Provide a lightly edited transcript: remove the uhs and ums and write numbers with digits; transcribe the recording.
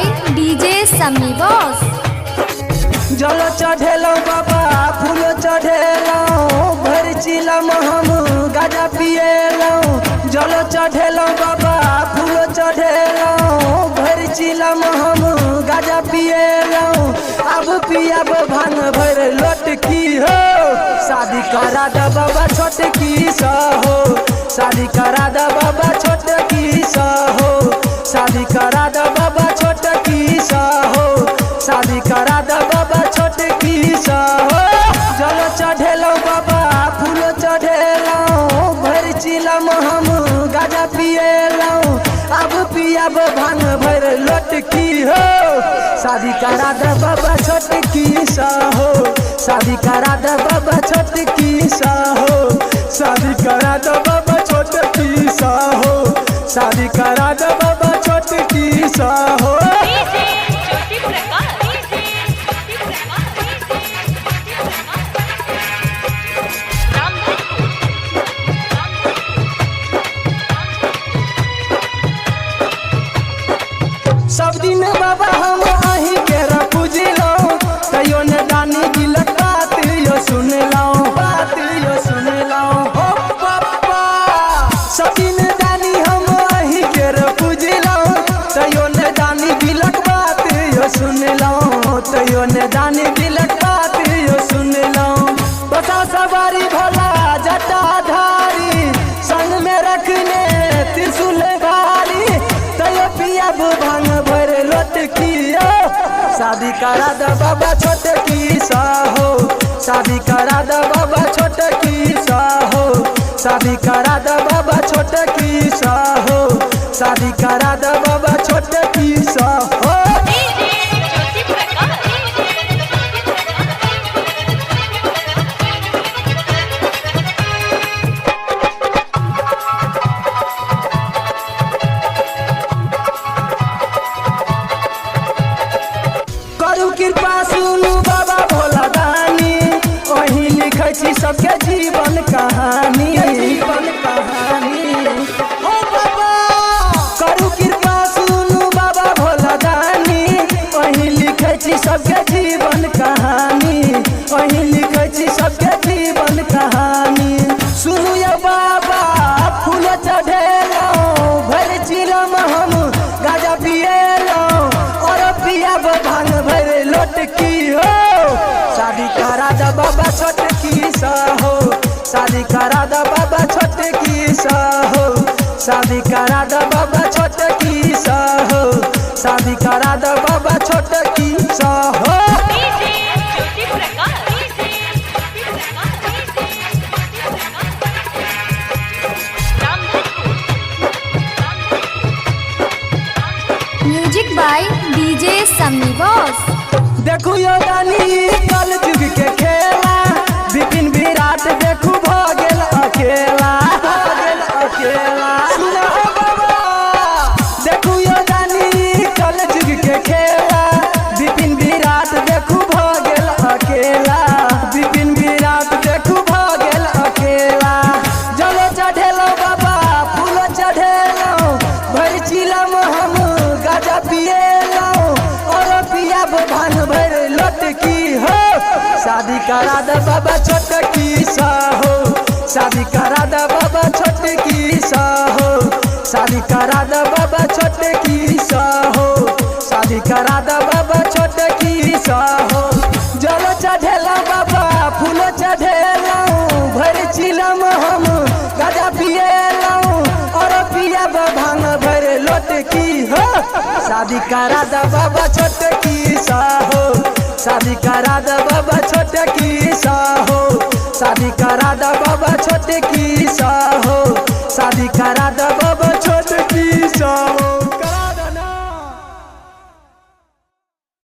by DJ Sammy Boss। जल चढ़ेलो बाबा फूल चढ़ेलो भर चिलम हम गाजा पिएलो। जल चढ़ेलो बाबा फूल चढ़ेलो भर चिलम हम गाजा पिएलो। अब पियाब भांग भर लोटकी हो शादी करा द बाबा छोटकी सा हो। शादी करा द बाबा छोटकी सा हो। शादी करा द बाबा छोटकी सा हो। शादी करा द बाबा छोटकी सा हो। जल चढ़ेलो बाबा फूल चढ़ेलो भर चिलम हम गाजा पिएलो। अब पियाब भांग भर लोटकी हो शादी करा द बाबा छोटकी सा हो। शादी करा द बाबा छोटकी सा हो। शादी करा द बाबा छोटकी सा हो। शादी करा द बाबा छोटकी सा हो। सब दिन बाबा हम अही के पूजलो तैयो ने दानी दिलक बात यो सुनलो। बात यो सुनलो हो बाबा। सब दिन दानी हम अही के पूजलो तैयो ने दानी दिलक बात यो सुनलो। तैयो ने दानी दिलक बात यो सुनलो। बसा सवारी भोला जटाधारी संग में रखने त्रिशूल भारी। तैयो पियाब भांग भर लोटकी हो शादी करा द बाबा छोटकी सा हो। शादी करा द बाबा छोटकी सा हो। शादी करा द बाबा छोटकी सा हो। शादी करा द बाबा छोटकी सा हो। कृपा सुनू बाबा भोला दानी वही लिखे छी सबके जीवन कहानी। जीवन कहानी हो बाबा। करू कृपा सुनू बाबा भोला दानी वही लिखे छी सबके जीवन कहानी। वही लिखे छी सबके जीवन कहानी। सुनू ये बाबा फूल चढ़ेलो भर चिलम हम गाजा पिएलो। और पियाब भांग भर लोटकी हो शादी करा द बाबा छोटकी सा हो। शादी करा द बाबा छोटकी सा हो। शादी करा द बाबा छोटकी सा हो। शादी करा द बाबा छोटकी सा हो। Music by DJ Sammy Boss। देखू यो दानी कल जुग के खेला विपिन विराट देखू भ गेल अकेला। भ गेल अकेला सुना हो बाबा। देखू यो दानी कल जुग के खेला विपिन विराट देखू भ गेल अकेला। विपिन विराट देखू भ गेल अकेला। जल चढ़ेलो बाबा फूल चढ़ेलो भर चिलम हम गाजा पिएलो। और पियाब भांग भर लोटकी हो शादी करा द बाबा छोटकी सा हो। शादी करा द बाबा छोटकी सा हो। शादी करा द बाबा छोटकी सा हो। शादी करा द बाबा छोटकी सा हो। जल चढ़ेला बाबा फूल चढ़ेलो भर चिलम हम गाजा पिएलो। और पियाब भांग भर लोटकी हो शादी करा द बाबा छोटकी सा हो। शादी करा द बाबा छोटकी